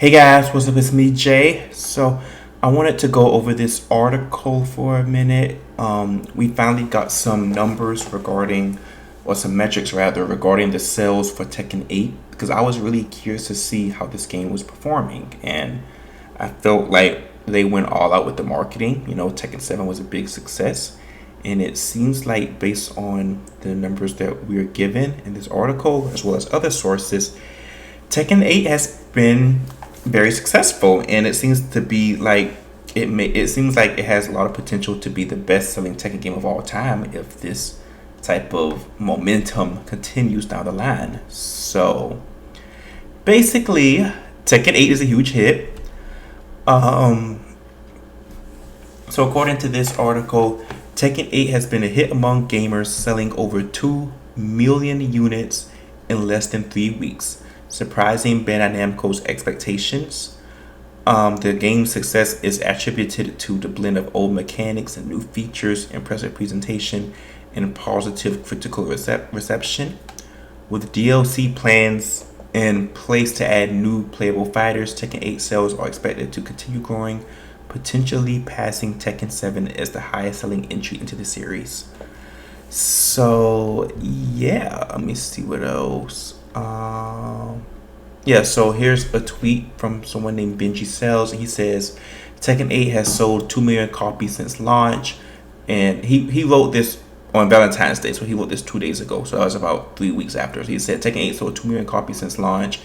Hey guys, what's up? It's me, Jay. So I wanted to go over this article for a minute. We finally got some numbers regarding, or some metrics rather, regarding the sales for Tekken 8 because I was really curious to see how this game was performing, and I felt like they went all out with the marketing. Tekken 7 was a big success, and it seems like based on the numbers that we're given in this article as well as other sources, Tekken 8 has been very successful, and it seems to be like it seems like it has a lot of potential to be the best-selling Tekken game of all time if this type of momentum continues down the line. So basically, Tekken 8 is a huge hit. Um, so according to this article, Tekken 8 has been a hit among gamers, selling over 2 million units in less than 3 weeks, surprising Bandai Namco's expectations. The game's success is attributed to the blend of old mechanics and new features, impressive presentation, and positive critical reception. With DLC plans in place to add new playable fighters, Tekken 8 sales are expected to continue growing, potentially passing Tekken 7 as the highest selling entry into the series. So yeah, let me see what else. So here's a tweet from someone named Benji Sales, and he says Tekken 8 has sold 2 million copies since launch, and he wrote this on Valentine's Day, so he wrote this 2 days ago, so that was about 3 weeks after. So he said Tekken 8 sold 2 million copies since launch.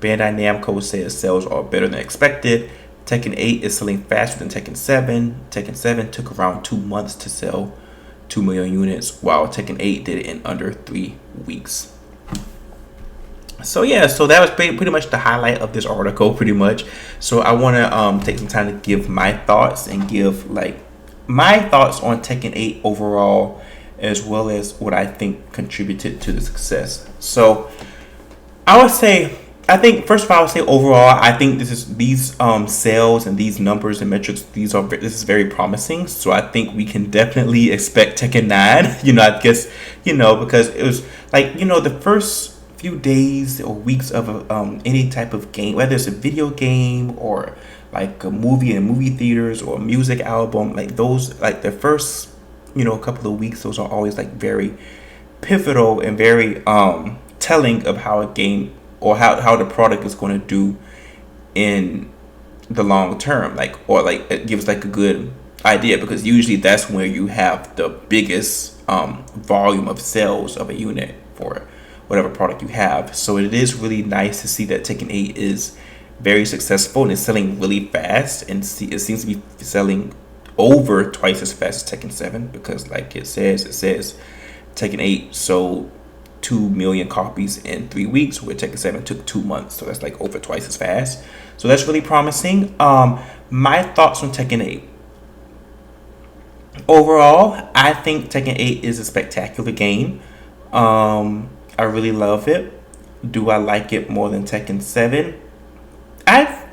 Bandai Namco says sales are better than expected. Tekken 8 is selling faster than Tekken 7. Tekken 7 took around 2 months to sell 2 million units, while Tekken 8 did it in under 3 weeks. So yeah, so that was pretty much the highlight of this article, pretty much. So I want to take some time to give my thoughts and give my thoughts on Tekken 8 overall, as well as what I think contributed to the success. So I think first of all, I would say overall, I think these sales and these numbers and metrics, this is very promising. So I think we can definitely expect Tekken 9. I guess because it was the first few days or weeks of any type of game, whether it's a video game or like a movie in movie theaters or a music album, the first couple of weeks, those are always very pivotal and very telling of how a game or how the product is going to do in the long term, it gives a good idea, because usually that's where you have the biggest volume of sales of a unit for whatever product you have. So it is really nice to see that Tekken 8 is very successful and is selling really fast, and it seems to be selling over twice as fast as Tekken 7, because like it says Tekken 8 sold 2 million copies in 3 weeks, where Tekken 7 took 2 months. So that's over twice as fast. So that's really promising. My thoughts on Tekken 8. Overall, I think Tekken 8 is a spectacular game. I really love it. Do I like it more than Tekken 7? I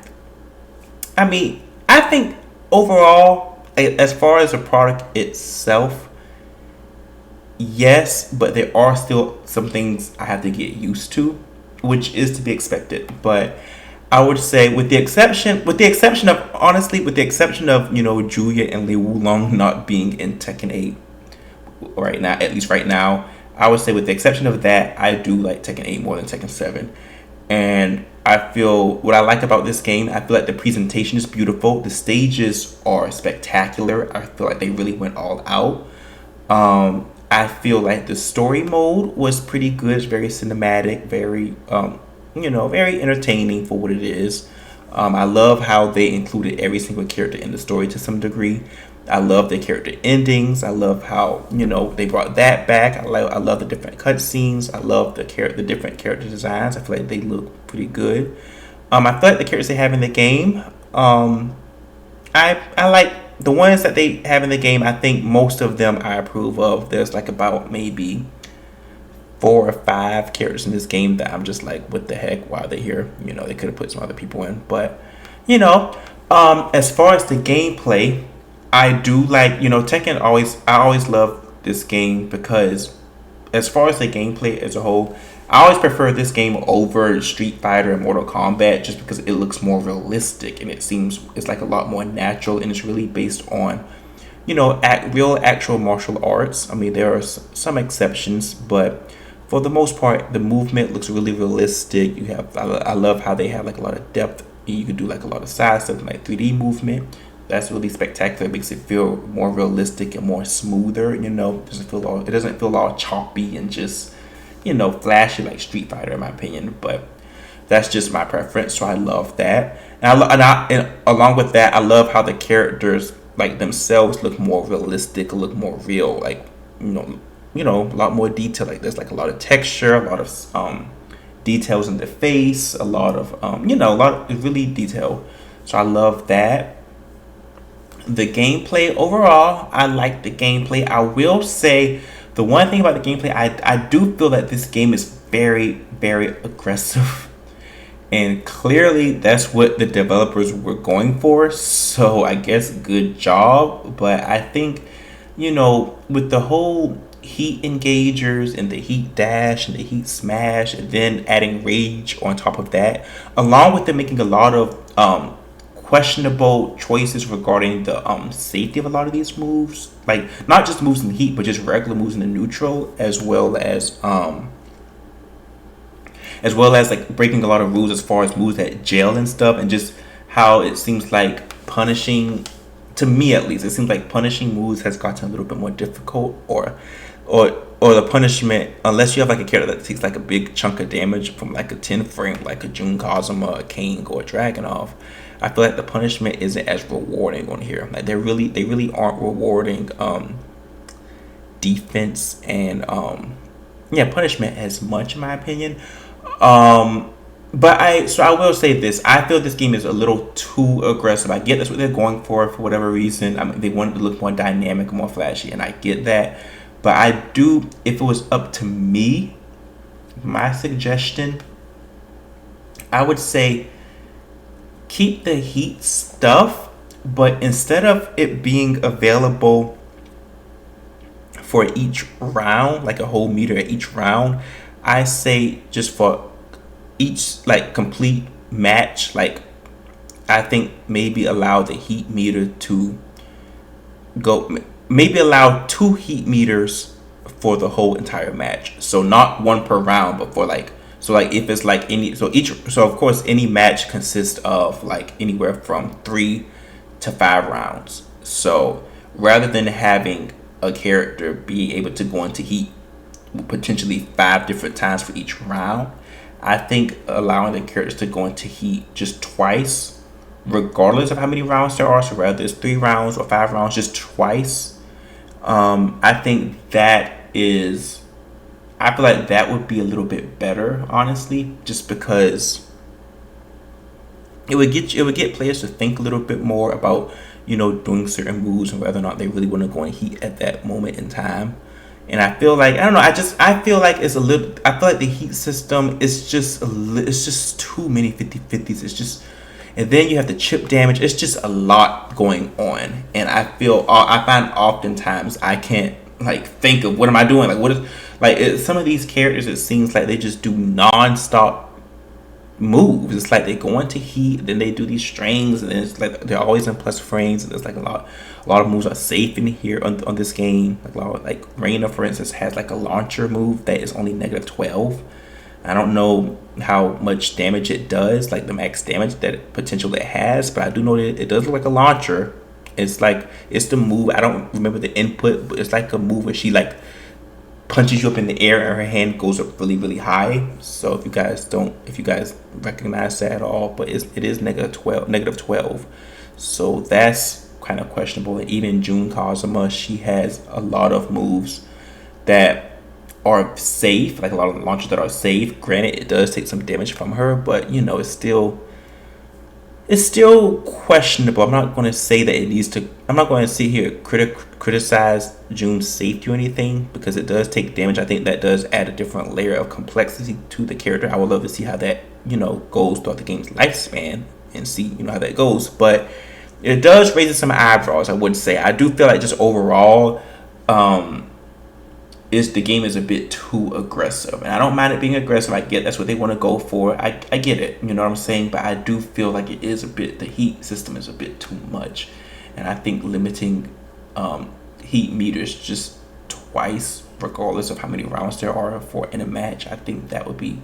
think overall, as far as the product itself, yes, but there are still some things I have to get used to, which is to be expected. But I would say, with the exception of Julia and Li Wulong not being in Tekken 8 right now, at least right now, I would say with the exception of that, I do like Tekken 8 more than Tekken 7. And I feel what I like about this game, I feel like the presentation is beautiful. The stages are spectacular. I feel like they really went all out. I feel like the story mode was pretty good. It's very cinematic, very very entertaining for what it is. I love how they included every single character in the story to some degree. I love the character endings. I love how they brought that back. I love the different cutscenes. I love the different character designs. I feel like they look pretty good. I feel like the characters they have in the game, I like the ones that they have in the game. I think most of them I approve of. There's about maybe 4 or 5 characters in this game that I'm just what the heck? Why are they here? They could have put some other people in, but as far as the gameplay, I do Tekken. I always love this game because as far as the gameplay as a whole, I always prefer this game over Street Fighter and Mortal Kombat just because it looks more realistic and it seems it's like a lot more natural and it's really based on real actual martial arts. I mean, there are some exceptions, but for the most part, the movement looks really realistic. I love how they have like a lot of depth. You can do like a lot of side stuff, like 3D movement. That's really spectacular. It makes it feel more realistic and more smoother. It doesn't feel all choppy and just flashy like Street Fighter in my opinion. But that's just my preference. So I love that, and along with that, I love how the characters like themselves look more realistic, look more real. Like a lot more detail. Like there's like a lot of texture, a lot of details in the face, a lot of a lot of really detail. So I love that. The gameplay overall, I like the gameplay. I will say the one thing about the gameplay, I do feel that this game is very, very aggressive. And clearly that's what the developers were going for. So I guess good job. But I think, with the whole heat engagers and the heat dash and the heat smash and then adding rage on top of that, along with them making a lot of questionable choices regarding the safety of a lot of these moves, like not just moves in heat but just regular moves in the neutral, as well as like breaking a lot of rules as far as moves that jail and stuff, and just how it seems like punishing, to me at least, it seems like punishing moves has gotten a little bit more difficult, or the punishment, unless you have like a character that takes like a big chunk of damage from like a 10 frame, like a Jun Kazuma, a King, or a Dragunov. I feel like the punishment isn't as rewarding on here. Like they really aren't rewarding defense and punishment as much in my opinion. But I will say this. I feel this game is a little too aggressive. I get that's what they're going for whatever reason. I mean, they wanted to look more dynamic, more flashy, and I get that. But I do, if it was up to me, my suggestion, I would say keep the heat stuff, but instead of it being available for each round, like a whole meter at each round, I say just for each like complete match, like I think maybe allow the heat meter to go, maybe allow 2 heat meters for the whole entire match. So not one per round, but for like, so like if it's like so of course any match consists of like anywhere from 3 to 5 rounds. So rather than having a character be able to go into heat potentially 5 different times for each round, I think allowing the characters to go into heat just twice, regardless of how many rounds there are, so whether it's 3 rounds or 5 rounds, just twice, I think I feel like that would be a little bit better, honestly, just because it would get players to think a little bit more about doing certain moves and whether or not they really want to go in heat at that moment in time. And I feel like, I don't know, I feel like I feel like the heat system is it's just too many 50-50s. It's just, and then you have the chip damage. It's just a lot going on, and I find oftentimes I can't like think of what am I doing, like what is, like some of these characters, it seems like they just do non-stop moves. It's like they go into heat, then they do these strings, and then it's like they're always in plus frames, and there's like a lot of moves are safe in here on this game. Like Reina, for instance, has like a launcher move that is only -12. I don't know how much damage it does, like the max damage that potential it has, but I do know that it does look like a launcher. It's the move. I don't remember the input, but it's like a move where she like punches you up in the air and her hand goes up really, really high. So if you guys recognize that at all, but it is -12. So that's kind of questionable. And even Jun Kazuma, she has a lot of moves that are safe, like a lot of launches that are safe. Granted, it does take some damage from her, but it's still questionable. I'm not going to say that it needs to. I'm not going to sit here criticize Jun's safety or anything, because it does take damage. I think that does add a different layer of complexity to the character. I would love to see how that goes throughout the game's lifespan and see how that goes. But it does raise some eyebrows, I would say. I do feel like just overall, is the game is a bit too aggressive, and I don't mind it being aggressive. I get that's what they want to go for. I get it, you know what I'm saying, but I do feel like it is a bit, the heat system is a bit too much, and I think limiting heat meters just twice, regardless of how many rounds there are for in a match, I think that would be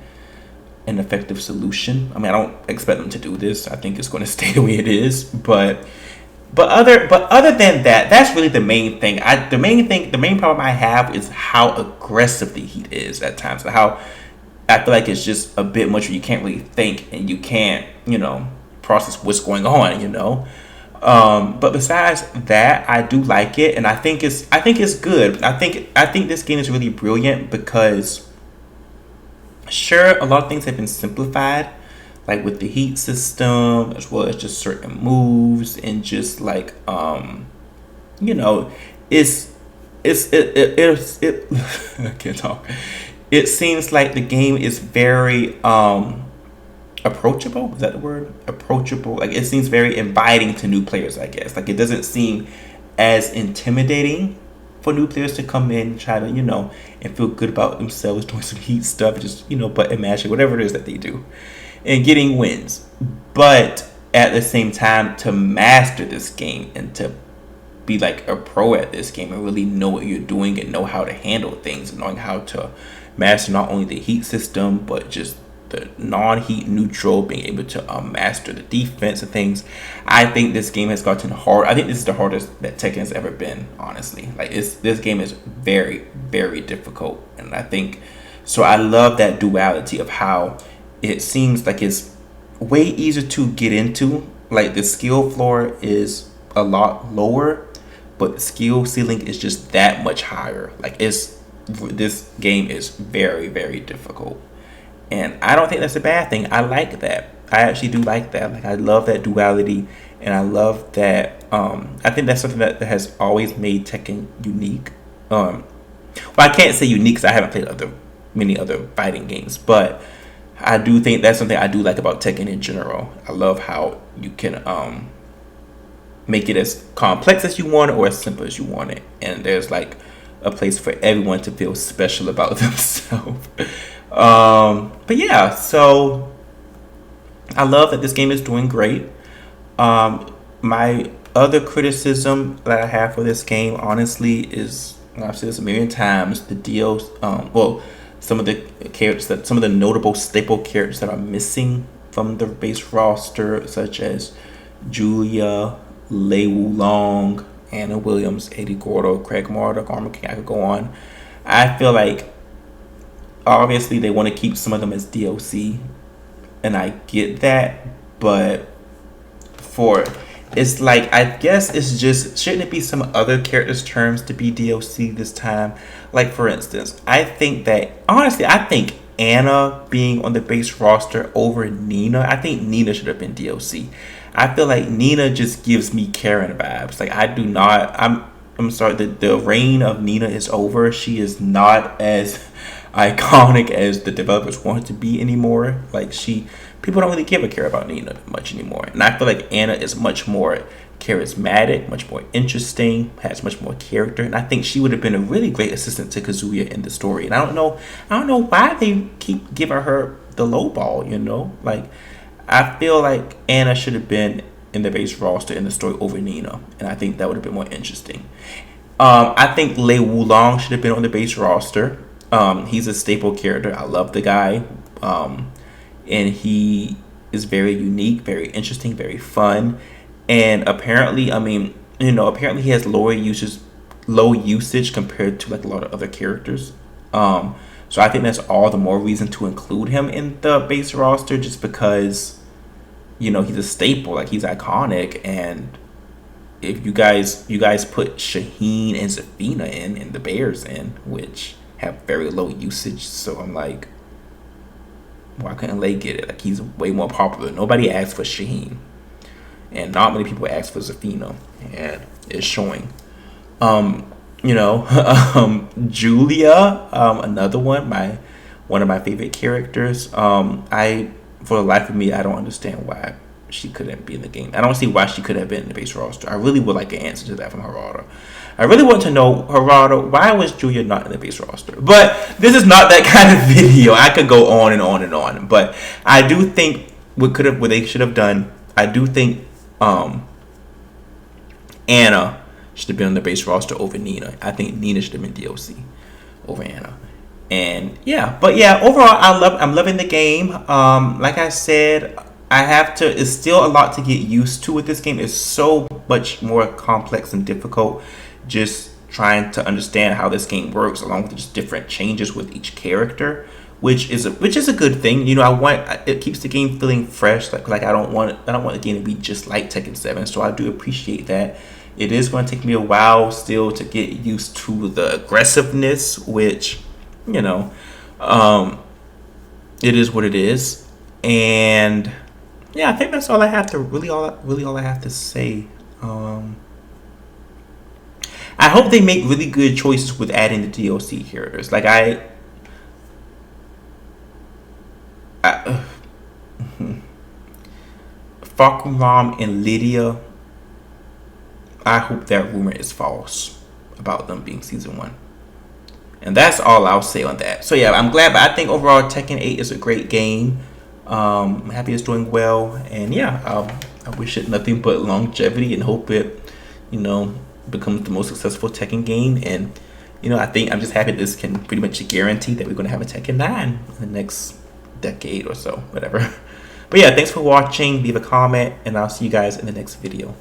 an effective solution. I mean, I don't expect them to do this. I think it's going to stay the way it is, but other than that, that's really the main thing. The main problem I have is how aggressive the heat is at times. How I feel like it's just a bit much where you can't really think and you can't, process what's going on. But besides that, I do like it, and I think it's good. I think this game is really brilliant because, sure, a lot of things have been simplified, like with the heat system, as well as just certain moves, and just like you know, it's I can't talk. It seems like the game is very approachable. Is that the word? Approachable. Like, it seems very inviting to new players, I guess. Like, it doesn't seem as intimidating for new players to come in and try to, and feel good about themselves doing some heat stuff, just, but imagine whatever it is that they do and getting wins. But at the same time, to master this game and to be like a pro at this game and really know what you're doing and know how to handle things and knowing how to master not only the heat system but just the non-heat neutral, being able to master the defense and things. I think this game has gotten hard. I think this is the hardest that Tekken has ever been, honestly. Like, this game is very, very difficult, and I think so. I love that duality of how it seems like it's way easier to get into. Like, the skill floor is a lot lower, but the skill ceiling is just that much higher. Like, this game is very, very difficult. And I don't think that's a bad thing. I like that. I actually do like that. Like, I love that duality, and I love that. I think that's something that has always made Tekken unique. Well, I can't say unique because I haven't played many other fighting games, but I do think that's something I do like about Tekken in general. I love how you can make it as complex as you want it or as simple as you want it, and there's like a place for everyone to feel special about themselves. But yeah, so I love that this game is doing great. My other criticism that I have for this game, honestly, is, and I've said this a million times, the deals. Some of the characters, some of the notable staple characters that are missing from the base roster, such as Julia, Lei Wulong, Anna Williams, Eddie Gordo, Craig Marduk, Armor King. I could go on. I feel like obviously they want to keep some of them as DLC, and I get that, but it's like, I guess it's just, shouldn't it be some other characters' terms to be DLC this time? Like, for instance, I think Anna being on the base roster over Nina, I think Nina should have been DLC. I feel like Nina just gives me Karen vibes. Like, I'm sorry, the reign of Nina is over. She is not as iconic as the developers want it to be anymore. Like, people don't really care about Nina much anymore, and I feel like Anna is much more charismatic, much more interesting, has much more character, and I think she would have been a really great assistant to Kazuya in the story. And I don't know why they keep giving her the low ball. Like, I feel like Anna should have been in the base roster in the story over Nina, and I think that would have been more interesting. I think Lei Wulong should have been on the base roster. He's a staple character. I love the guy. And he is very unique, very interesting, very fun. And apparently, apparently he has low usage compared to like a lot of other characters. So I think that's all the more reason to include him in the base roster, just because, he's a staple, like, he's iconic. And if you guys put Shaheen and Zafina in, and the Bears in, which have very low usage, so I'm like, why couldn't Lei get it? Like, he's way more popular. Nobody asked for Shaheen, and not many people asked for Zafina, and it's showing. Julia, another one of my favorite characters. For the life of me, I don't understand why she couldn't be in the game. I don't see why she could have been in the base roster. I really would like an answer to that from Harada. I really want to know, Harada, why was Julia not in the base roster? But this is not that kind of video. I could go on and on and on. But I do think what they should have done, I do think Anna should have been on the base roster over Nina. I think Nina should have been DOC over Anna. And yeah, but yeah, overall I'm loving the game. Like I said, it's still a lot to get used to with this game. It's so much more complex and difficult just trying to understand how this game works, along with just different changes with each character, which is a good thing. You know, it keeps the game feeling fresh. Like I don't want the game to be just like Tekken 7. So I do appreciate that. It is going to take me a while still to get used to the aggressiveness, which, you know, it is what it is. And yeah, I think that's all I have to all I have to say. I hope they make really good choices with adding the DLC characters. Like Fakuram and Lydia, I hope that rumor is false about them being season 1. And that's all I'll say on that. So yeah, I'm glad, but I think overall Tekken 8 is a great game. I'm happy it's doing well, and yeah, I wish it nothing but longevity and hope it, you know, becomes the most successful Tekken game. And you know, I'm just happy this can pretty much guarantee that we're going to have a Tekken 9 in the next decade or so, whatever. But yeah, thanks for watching. Leave a comment, and I'll see you guys in the next video.